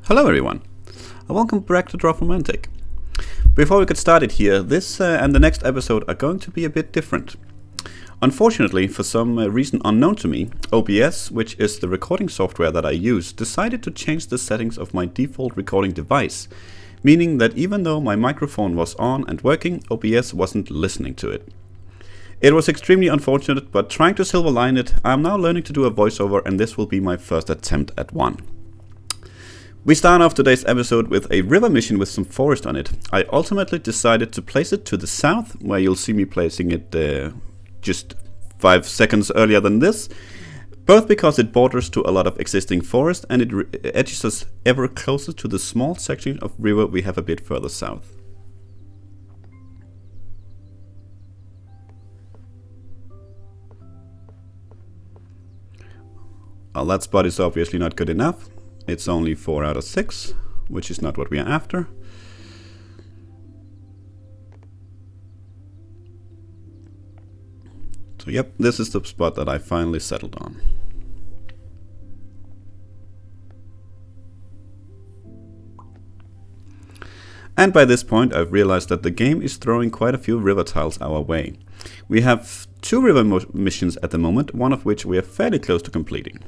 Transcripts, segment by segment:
Hello everyone, and welcome back to Dorfromantik. Before we get started here, this and the next episode are going to be a bit different. Unfortunately, for some reason unknown to me, OBS, which is the recording software that I use, decided to change the settings of my default recording device, meaning that even though my microphone was on and working, OBS wasn't listening to it. It was extremely unfortunate, but trying to silver line it, I am now learning to do a voiceover, and this will be my first attempt at one. We start off today's episode with a river mission with some forest on it. I ultimately decided to place it to the south, where you'll see me placing it just 5 seconds earlier than this, both because it borders to a lot of existing forest and it edges us ever closer to the small section of river we have a bit further south. Well, that spot is obviously not good enough. It's only 4 out of 6, which is not what we are after. So yep, this is the spot that I finally settled on. And by this point I've realized that the game is throwing quite a few river tiles our way. We have 2 river missions at the moment, one of which we are fairly close to completing.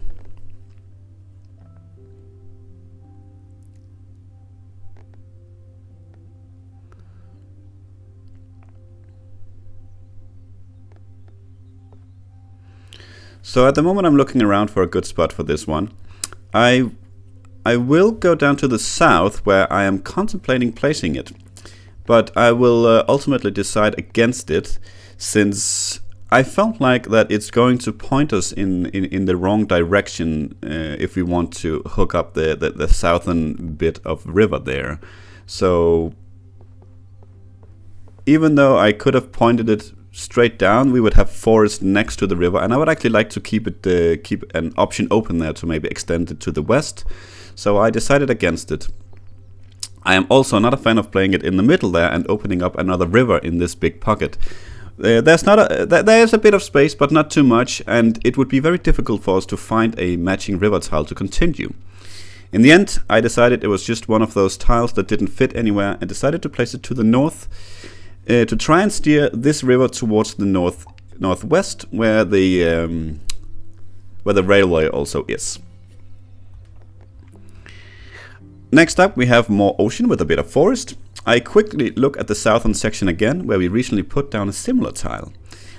So at the moment I'm looking around for a good spot for this one. I will go down to the south where I am contemplating placing it, but I will ultimately decide against it, since I felt like that it's going to point us in the wrong direction if we want to hook up the southern bit of river there. So even though I could have pointed it straight down, we would have forest next to the river, and I would actually like to keep an option open there to maybe extend it to the west. So I decided against it. I am also not a fan of playing it in the middle there and opening up another river in this big pocket. There is a bit of space, but not too much, and it would be very difficult for us to find a matching river tile to continue. In the end, I decided it was just one of those tiles that didn't fit anywhere, and decided to place it to the north, to try and steer this river towards the northwest, where the railway also is. Next up, we have more ocean with a bit of forest. I quickly look at the southern section again, where we recently put down a similar tile.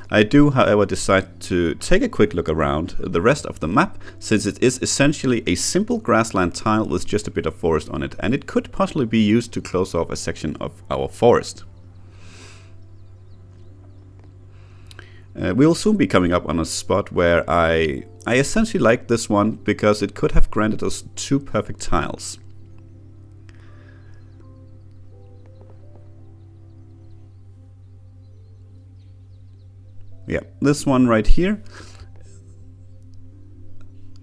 I do, however, decide to take a quick look around the rest of the map, since it is essentially a simple grassland tile with just a bit of forest on it, and it could possibly be used to close off a section of our forest. We'll soon be coming up on a spot where I essentially like this one because it could have granted us 2 perfect tiles. Yeah, this one right here.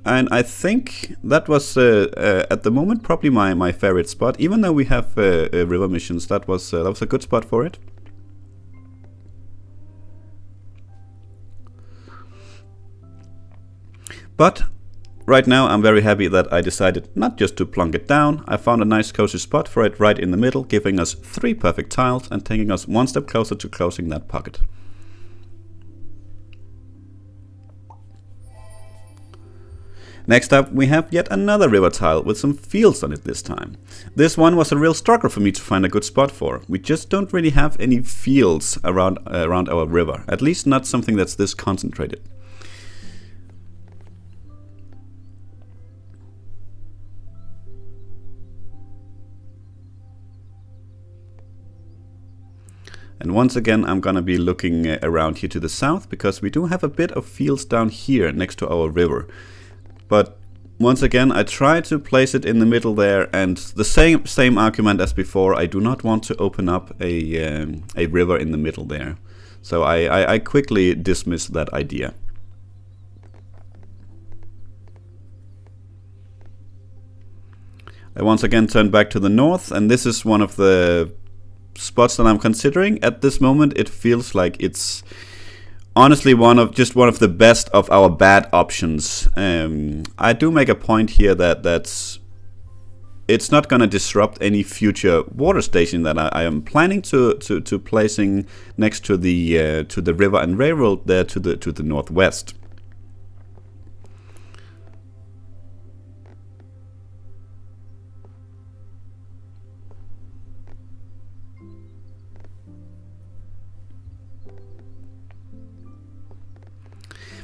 And I think that was at the moment probably my favorite spot. Even though we have river missions, that was a good spot for it. But right now I'm very happy that I decided not just to plunk it down. I found a nice cozy spot for it right in the middle, giving us 3 perfect tiles and taking us one step closer to closing that pocket. Next up, we have yet another river tile with some fields on it this time. This one was a real struggle for me to find a good spot for. We just don't really have any fields around our river, at least not something that's this concentrated. And once again, I'm gonna be looking around here to the south, because we do have a bit of fields down here next to our river. But once again, I try to place it in the middle there, and the same argument as before. I do not want to open up a river in the middle there. So I quickly dismiss that idea. I once again turn back to the north, and this is one of the spots that I'm considering. At this moment, it feels like it's honestly one of the best of our bad options. I do make a point here that it's not going to disrupt any future water station that I am planning to placing next to the river and railroad there to the northwest.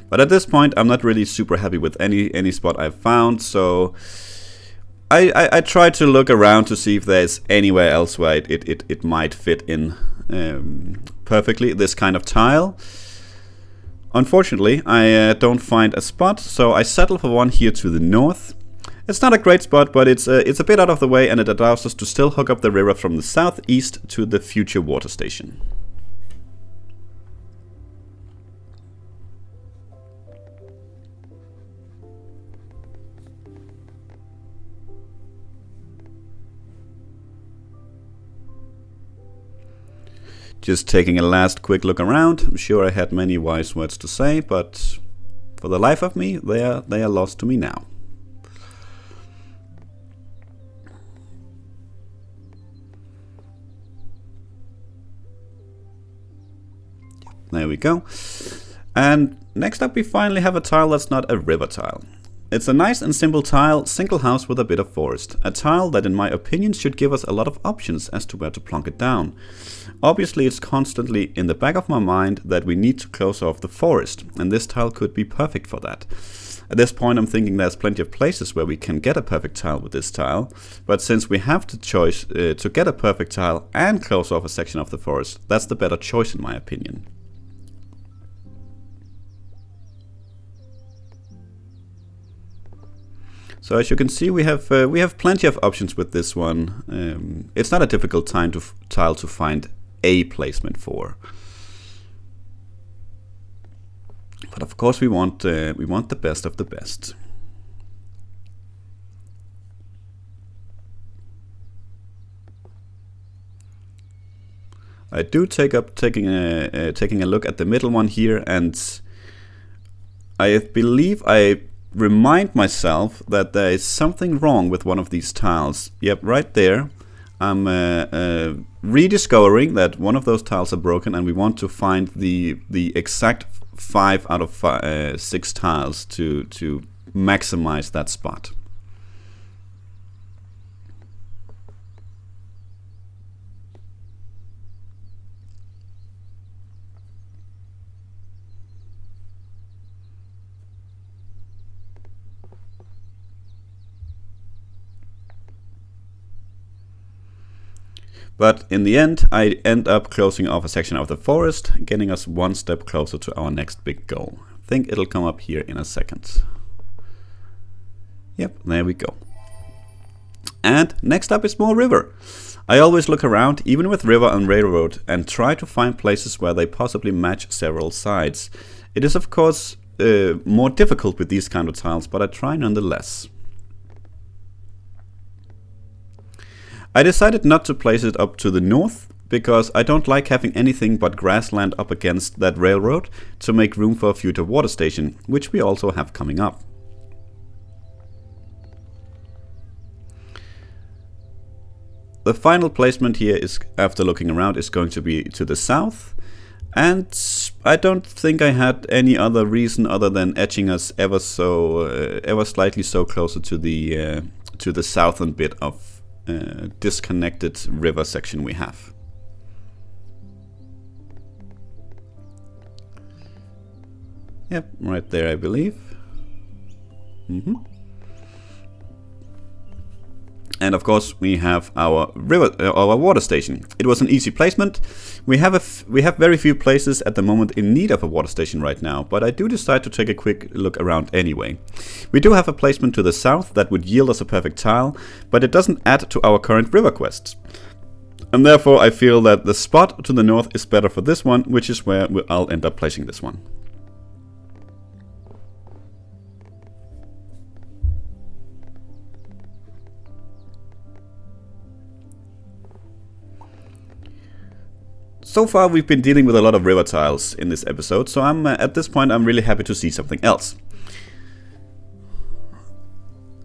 But at this point, I'm not really super happy with any spot I've found, so I try to look around to see if there's anywhere else where it might fit in perfectly, this kind of tile. Unfortunately, I don't find a spot, so I settle for one here to the north. It's not a great spot, but it's a bit out of the way, and it allows us to still hook up the river from the southeast to the future water station. Just taking a last quick look around. I'm sure I had many wise words to say, but for the life of me, they are lost to me now. There we go. And next up we finally have a tile that's not a river tile. It's a nice and simple tile, single house with a bit of forest. A tile that in my opinion should give us a lot of options as to where to plonk it down. Obviously it's constantly in the back of my mind that we need to close off the forest, and this tile could be perfect for that. At this point I'm thinking there's plenty of places where we can get a perfect tile with this tile, but since we have the choice to get a perfect tile and close off a section of the forest, that's the better choice in my opinion. So as you can see, we have plenty of options with this one. It's not a difficult tile to find a placement for, but of course we want the best of the best. I do taking a look at the middle one here, and I believe I remind myself that there is something wrong with one of these tiles. Yep, right there. I'm rediscovering that one of those tiles are broken, and we want to find the exact 5 out of 6 tiles to maximize that spot. But in the end, I end up closing off a section of the forest, getting us one step closer to our next big goal. I think it'll come up here in a second. Yep, there we go. And next up is more river. I always look around, even with river and railroad, and try to find places where they possibly match several sides. It is of course more difficult with these kind of tiles, but I try nonetheless. I decided not to place it up to the north, because I don't like having anything but grassland up against that railroad to make room for a future water station, which we also have coming up. The final placement here is, after looking around, is going to be to the south, and I don't think I had any other reason other than etching us ever slightly so closer to the southern bit of disconnected river section we have. Yep, right there I believe. And of course we have our our water station. It was an easy placement. We have very few places at the moment in need of a water station right now, but I do decide to take a quick look around anyway. We do have a placement to the south that would yield us a perfect tile, but it doesn't add to our current river quests. And therefore I feel that the spot to the north is better for this one, which is where I'll end up placing this one. So far we've been dealing with a lot of river tiles in this episode, so at this point I'm really happy to see something else.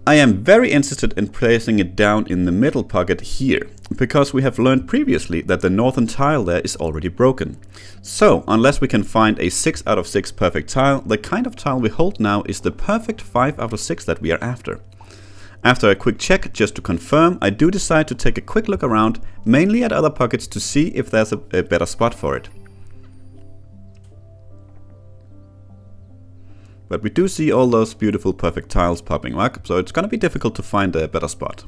I am very interested in placing it down in the middle pocket here, because we have learned previously that the northern tile there is already broken. So, unless we can find a 6 out of 6 perfect tile, the kind of tile we hold now is the perfect 5 out of 6 that we are after. After a quick check, just to confirm, I do decide to take a quick look around, mainly at other pockets to see if there's a better spot for it. But we do see all those beautiful perfect tiles popping up, so it's gonna be difficult to find a better spot.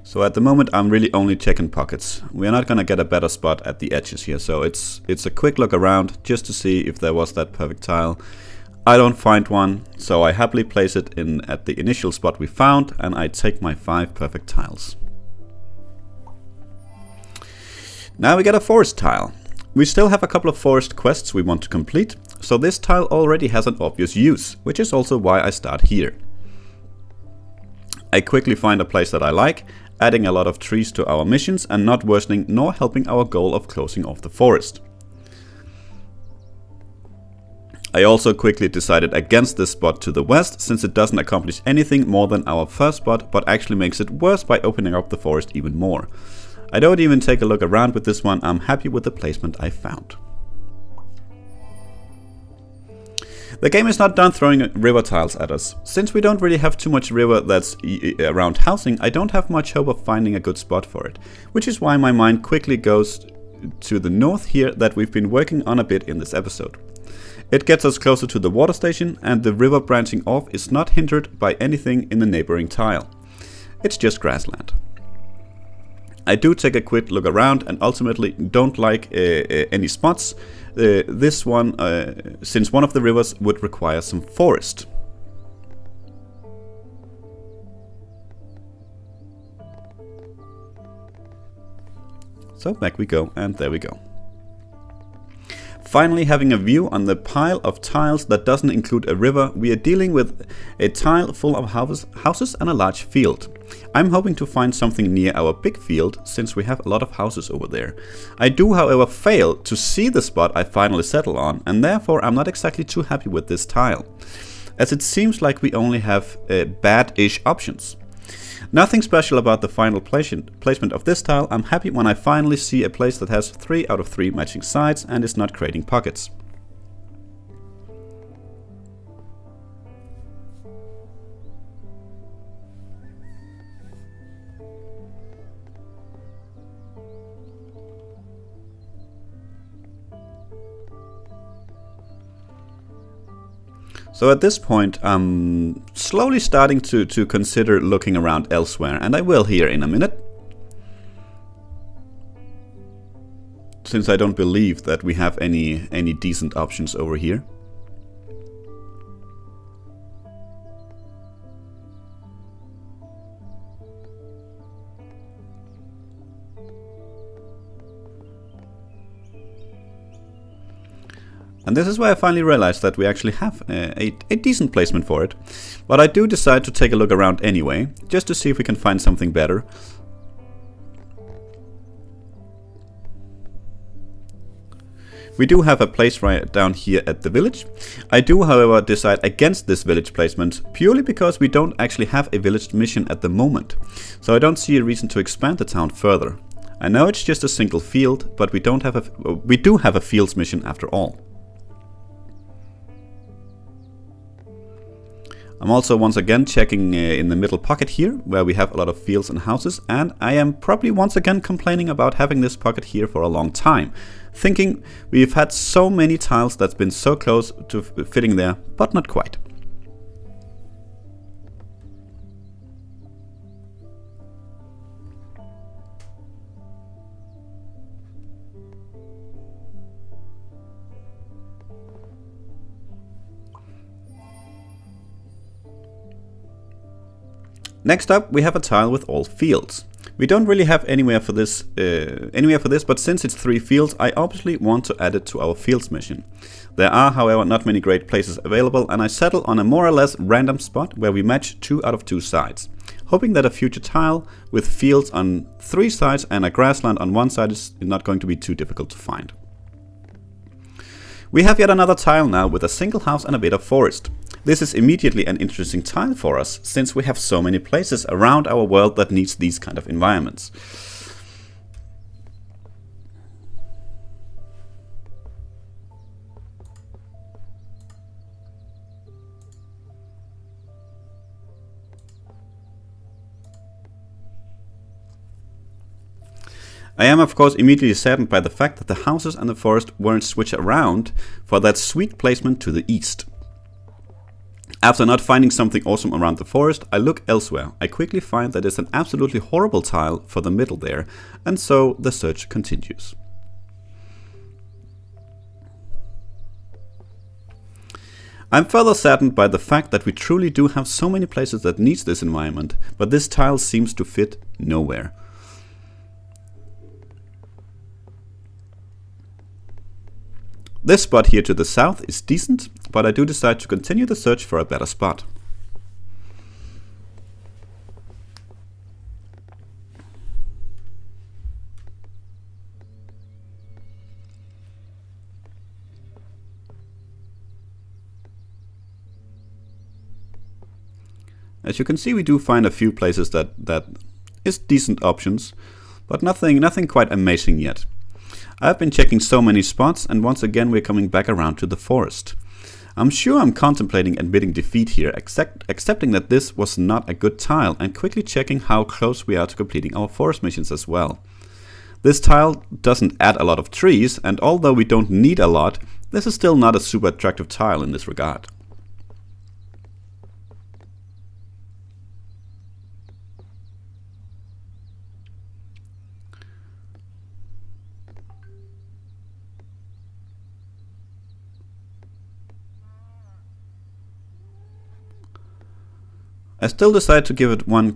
So at the moment I'm really only checking pockets. We are not gonna get a better spot at the edges here, so it's a quick look around just to see if there was that perfect tile. I don't find one, so I happily place it in at the initial spot we found, and I take my 5 perfect tiles. Now we get a forest tile. We still have a couple of forest quests we want to complete, so this tile already has an obvious use, which is also why I start here. I quickly find a place that I like, adding a lot of trees to our missions and not worsening nor helping our goal of closing off the forest. I also quickly decided against this spot to the west, since it doesn't accomplish anything more than our first spot, but actually makes it worse by opening up the forest even more. I don't even take a look around with this one, I'm happy with the placement I found. The game is not done throwing river tiles at us. Since we don't really have too much river that's around housing, I don't have much hope of finding a good spot for it, which is why my mind quickly goes to the north here that we've been working on a bit in this episode. It gets us closer to the water station, and the river branching off is not hindered by anything in the neighboring tile. It's just grassland. I do take a quick look around and ultimately don't like any spots. This one, since one of the rivers would require some forest. So back we go, and there we go. Finally, having a view on the pile of tiles that doesn't include a river, we are dealing with a tile full of houses and a large field. I'm hoping to find something near our big field, since we have a lot of houses over there. I do, however, fail to see the spot I finally settle on, and therefore I'm not exactly too happy with this tile, as it seems like we only have bad-ish options. Nothing special about the final placement of this tile. I'm happy when I finally see a place that has 3 out of 3 matching sides and is not creating pockets. So at this point, I'm slowly starting to consider looking around elsewhere, and I will here in a minute. Since I don't believe that we have any decent options over here. And this is why I finally realized that we actually have a decent placement for it. But I do decide to take a look around anyway, just to see if we can find something better. We do have a place right down here at the village. I do, however, decide against this village placement, purely because we don't actually have a village mission at the moment. So I don't see a reason to expand the town further. I know it's just a single field, but we do have a fields mission after all. I'm also once again checking in the middle pocket here, where we have a lot of fields and houses, and I am probably once again complaining about having this pocket here for a long time, thinking we've had so many tiles that's been so close to fitting there, but not quite. Next up, we have a tile with all fields. We don't really have anywhere for this, but since it's 3 fields, I obviously want to add it to our fields mission. There are, however, not many great places available, and I settle on a more or less random spot where we match 2 out of 2 sides, hoping that a future tile with fields on 3 sides and a grassland on 1 side is not going to be too difficult to find. We have yet another tile now with a single house and a bit of forest. This is immediately an interesting tile for us, since we have so many places around our world that needs these kind of environments. I am of course immediately saddened by the fact that the houses and the forest weren't switched around for that sweet placement to the east. After not finding something awesome around the forest, I look elsewhere. I quickly find that it's an absolutely horrible tile for the middle there, and so the search continues. I'm further saddened by the fact that we truly do have so many places that needs this environment, but this tile seems to fit nowhere. This spot here to the south is decent, but I do decide to continue the search for a better spot. As you can see, we do find a few places that is decent options, but nothing quite amazing yet. I've been checking so many spots, and once again we're coming back around to the forest. I'm sure I'm contemplating admitting defeat here, accepting that this was not a good tile, and quickly checking how close we are to completing our forest missions as well. This tile doesn't add a lot of trees, and although we don't need a lot, this is still not a super attractive tile in this regard. I still decide to give it one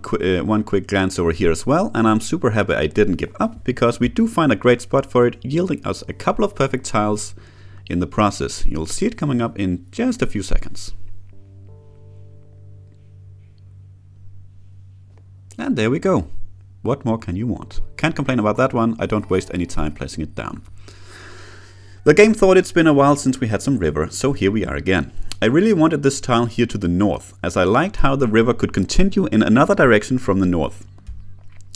quick glance over here as well, and I'm super happy I didn't give up, because we do find a great spot for it, yielding us a couple of perfect tiles in the process. You'll see it coming up in just a few seconds. And there we go. What more can you want? Can't complain about that one. I don't waste any time placing it down. The game thought it's been a while since we had some river, so here we are again. I really wanted this tile here to the north, as I liked how the river could continue in another direction from the north.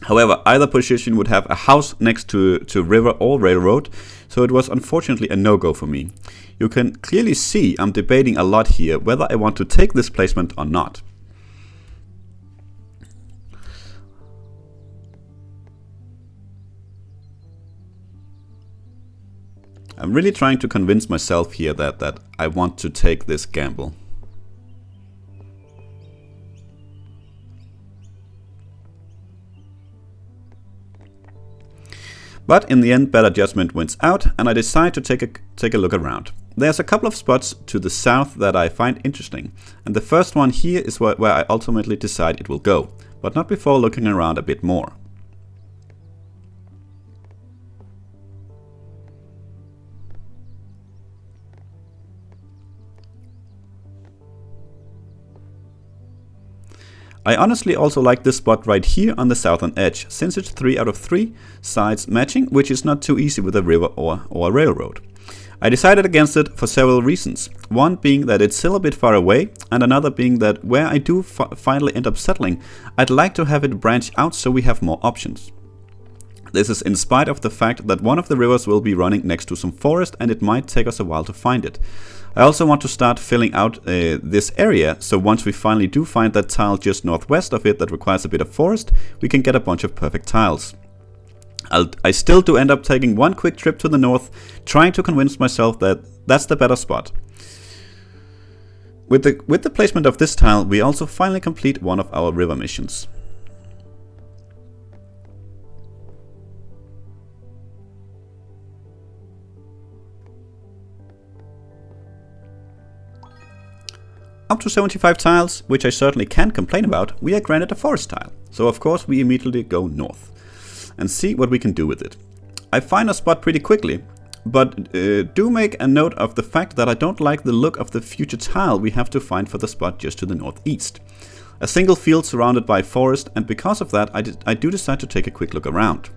However, either position would have a house next to river or railroad, so it was unfortunately a no-go for me. You can clearly see I'm debating a lot here whether I want to take this placement or not. I'm really trying to convince myself here that I want to take this gamble. But in the end, better judgment wins out, and I decide to take a look around. There's a couple of spots to the south that I find interesting, and the first one here is where I ultimately decide it will go, but not before looking around a bit more. I honestly also like this spot right here on the southern edge, since it's 3 out of 3 sides matching, which is not too easy with a river or a railroad. I decided against it for several reasons, one being that it's still a bit far away, and another being that where I do finally end up settling, I'd like to have it branch out so we have more options. This is in spite of the fact that one of the rivers will be running next to some forest, and it might take us a while to find it. I also want to start filling out this area, so once we finally do find that tile just northwest of it that requires a bit of forest, we can get a bunch of perfect tiles. I still do end up taking one quick trip to the north, trying to convince myself that that's the better spot. With the placement of this tile, we also finally complete one of our river missions. Up to 75 tiles, which I certainly can't complain about, we are granted a forest tile, so of course we immediately go north. and see what we can do with it. I find a spot pretty quickly, but do make a note of the fact that I don't like the look of the future tile we have to find for the spot just to the northeast. A single field surrounded by forest, and because of that I do decide to take a quick look around.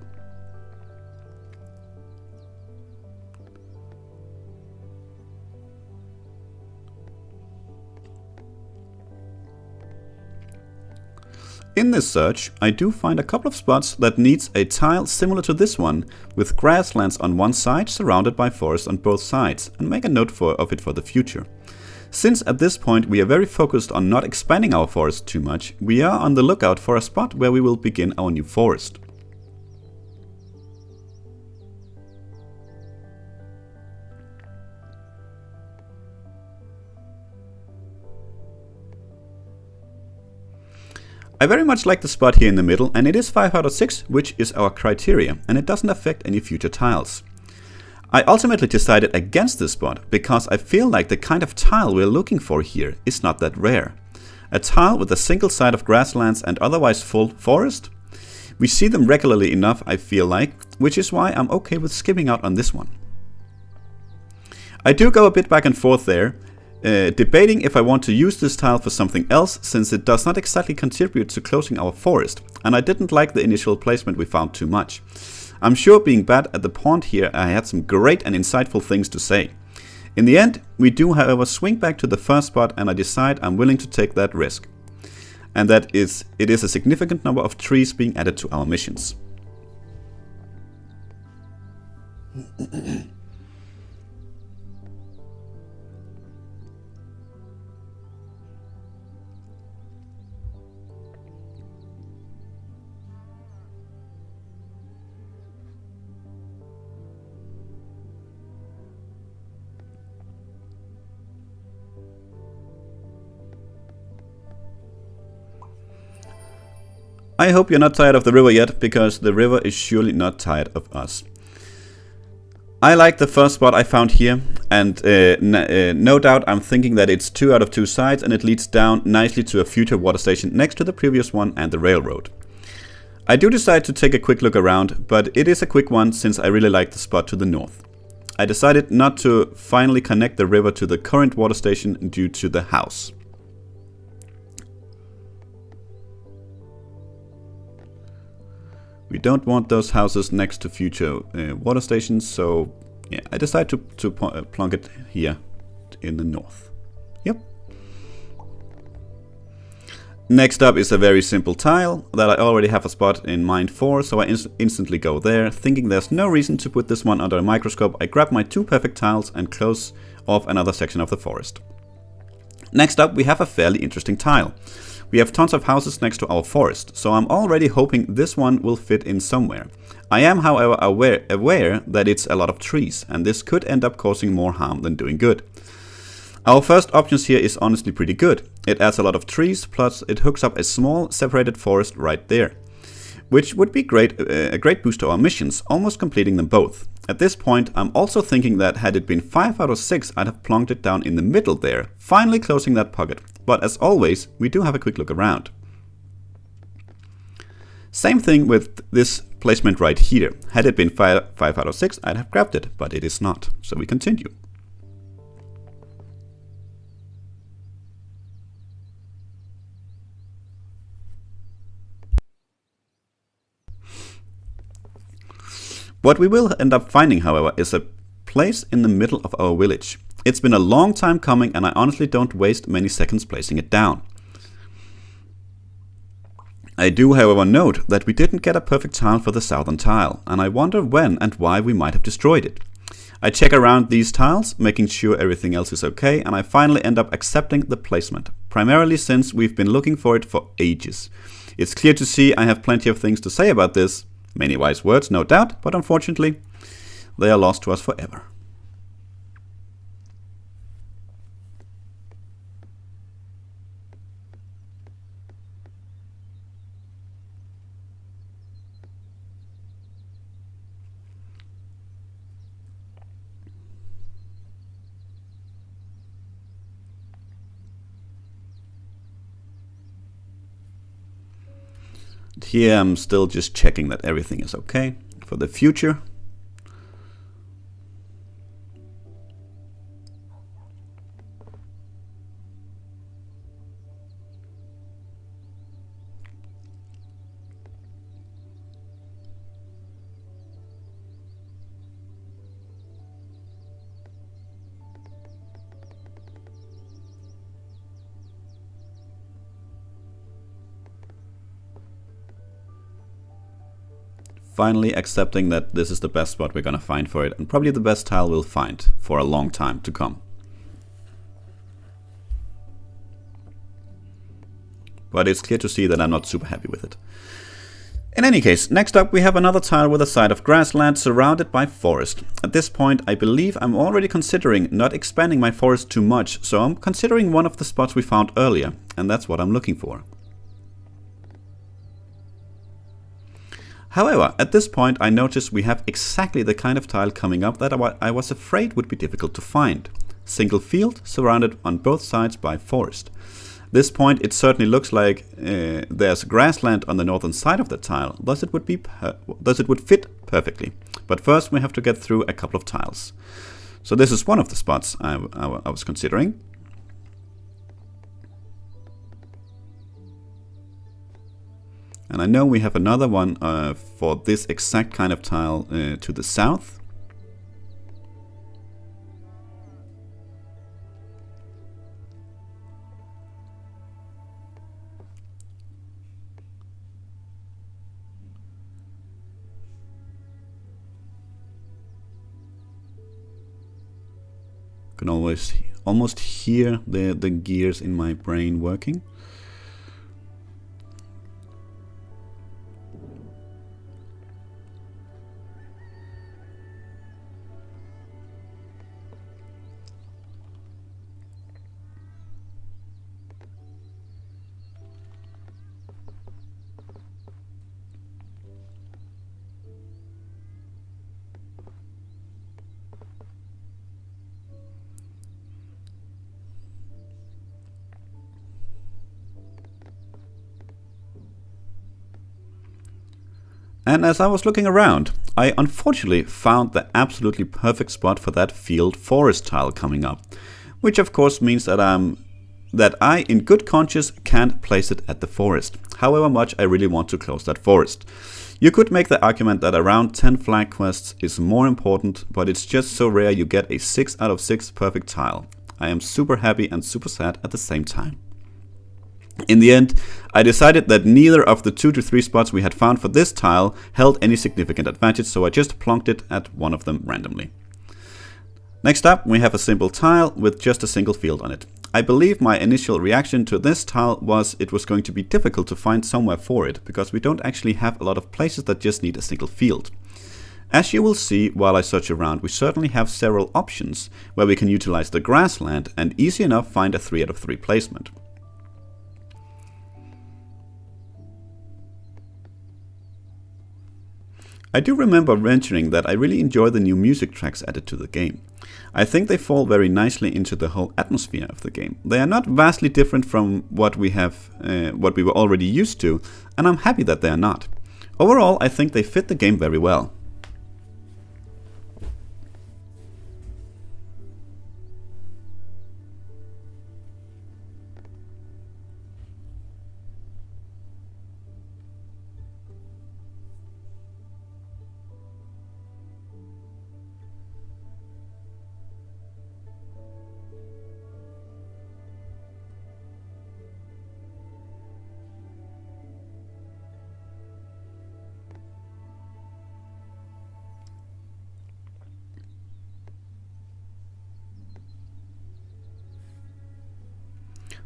In this search, I do find a couple of spots that needs a tile similar to this one, with grasslands on one side surrounded by forest on both sides, and make a note of it for the future. Since at this point we are very focused on not expanding our forest too much, we are on the lookout for a spot where we will begin our new forest. I very much like the spot here in the middle, and it is 5 out of 6, which is our criteria, and it doesn't affect any future tiles. I ultimately decided against this spot because I feel like the kind of tile we're looking for here is not that rare. A tile with a single side of grasslands and otherwise full forest? We see them regularly enough, I feel like, which is why I'm okay with skipping out on this one. I do go a bit back and forth there, debating if I want to use this tile for something else, since it does not exactly contribute to closing our forest, and I didn't like the initial placement we found too much. I'm sure being bad at the pond here, I had some great and insightful things to say. In the end, we do however swing back to the first spot, and I decide I'm willing to take that risk. And it is a significant number of trees being added to our missions. I hope you're not tired of the river yet, because the river is surely not tired of us. I like the first spot I found here, and no doubt I'm thinking that it's 2 out of 2 sides, and it leads down nicely to a future water station next to the previous one and the railroad. I do decide to take a quick look around, but it is a quick one since I really like the spot to the north. I decided not to finally connect the river to the current water station due to the house. We don't want those houses next to future water stations, so yeah, I decided to plonk it here in the north. Yep. Next up is a very simple tile that I already have a spot in mind for, so I instantly go there, thinking there's no reason to put this one under a microscope. I grab my 2 perfect tiles and close off another section of the forest. Next up, we have a fairly interesting tile. We have tons of houses next to our forest, so I'm already hoping this one will fit in somewhere. I am, however, aware that it's a lot of trees, and this could end up causing more harm than doing good. Our first options here is honestly pretty good. It adds a lot of trees, plus it hooks up a small separated forest right there, which would be a great boost to our missions, almost completing them both. At this point, I'm also thinking that had it been 5 out of 6, I'd have plonked it down in the middle there, finally closing that pocket. But as always, we do have a quick look around. Same thing with this placement right here. Had it been 5 out of 6, I'd have grabbed it, but it is not. So we continue. What we will end up finding, however, is a place in the middle of our village. It's been a long time coming, and I honestly don't waste many seconds placing it down. I do, however, note that we didn't get a perfect tile for the southern tile, and I wonder when and why we might have destroyed it. I check around these tiles, making sure everything else is okay, and I finally end up accepting the placement, primarily since we've been looking for it for ages. It's clear to see I have plenty of things to say about this, many wise words, no doubt, but unfortunately, they are lost to us forever. here I'm still just checking that everything is okay for the future. Finally accepting that this is the best spot we're gonna find for it, and probably the best tile we'll find for a long time to come. But it's clear to see that I'm not super happy with it. In any case, next up we have another tile with a side of grassland surrounded by forest. At this point I believe I'm already considering not expanding my forest too much, so I'm considering one of the spots we found earlier, and that's what I'm looking for. However, at this point I notice we have exactly the kind of tile coming up that I was afraid would be difficult to find. Single field surrounded on both sides by forest. This point it certainly looks like there's grassland on the northern side of the tile, thus it would fit perfectly. But first we have to get through a couple of tiles. So this is one of the spots I was considering. And I know we have another one for this exact kind of tile to the south. You can almost hear the gears in my brain working. And as I was looking around, I unfortunately found the absolutely perfect spot for that field forest tile coming up. Which of course means that I in good conscience can't place it at the forest, however much I really want to close that forest. You could make the argument that around 10 flag quests is more important, but it's just so rare you get a 6 out of 6 perfect tile. I am super happy and super sad at the same time. In the end, I decided that neither of the 2 to 3 spots we had found for this tile held any significant advantage, so I just plonked it at one of them randomly. Next up, we have a simple tile with just a single field on it. I believe my initial reaction to this tile was it was going to be difficult to find somewhere for it, because we don't actually have a lot of places that just need a single field. As you will see while I search around, we certainly have several options where we can utilize the grassland and easy enough find a 3 out of 3 placement. I do remember mentioning that I really enjoy the new music tracks added to the game. I think they fall very nicely into the whole atmosphere of the game. They are not vastly different from what we were already used to, and I'm happy that they are not. Overall, I think they fit the game very well.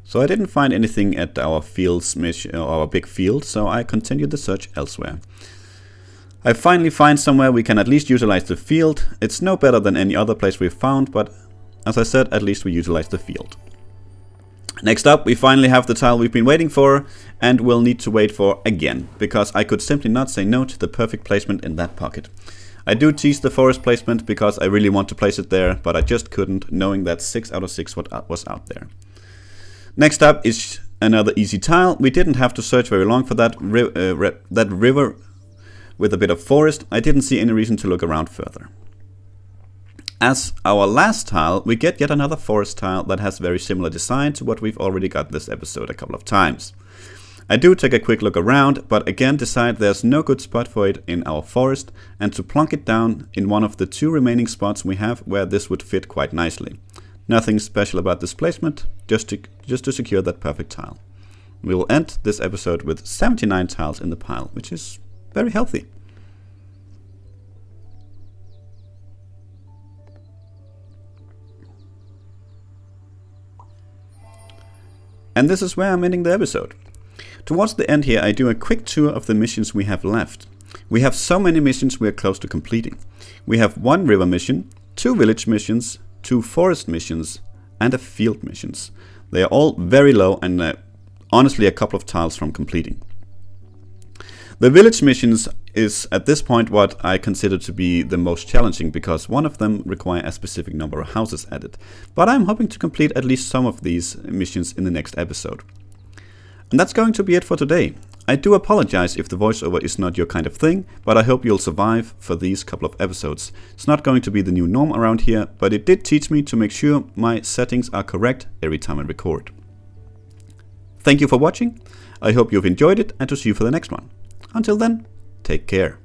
So I didn't find anything at our our big field, so I continued the search elsewhere. I finally find somewhere we can at least utilize the field. It's no better than any other place we've found, but as I said, at least we utilize the field. Next up, we finally have the tile we've been waiting for, and will need to wait for again, because I could simply not say no to the perfect placement in that pocket. I do tease the forest placement because I really want to place it there, but I just couldn't, knowing that 6 out of 6 was out there. Next up is Another easy tile. We didn't have to search very long for that river with a bit of forest. I didn't see any reason to look around further. As our last tile, we get yet another forest tile that has very similar design to what we've already got this episode a couple of times. I do take a quick look around, but again decide there's no good spot for it in our forest, and to plunk it down in one of the 2 remaining spots we have where this would fit quite nicely. Nothing special about this placement, just to secure that perfect tile. We will end this episode with 79 tiles in the pile, which is very healthy. And this is where I'm ending the episode. Towards the end here, I do a quick tour of the missions we have left. We have so many missions we are close to completing. We have 1 river mission, 2 village missions, 2 forest missions, and a field missions. They are all very low and honestly a couple of tiles from completing. The village missions is at this point what I consider to be the most challenging, because one of them require a specific number of houses added. But I'm hoping to complete at least some of these missions in the next episode. And that's going to be it for today. I do apologize if the voiceover is not your kind of thing, but I hope you'll survive for these couple of episodes. It's not going to be the new norm around here, but it did teach me to make sure my settings are correct every time I record. Thank you for watching. I hope you've enjoyed it, and to see you for the next one. Until then, take care.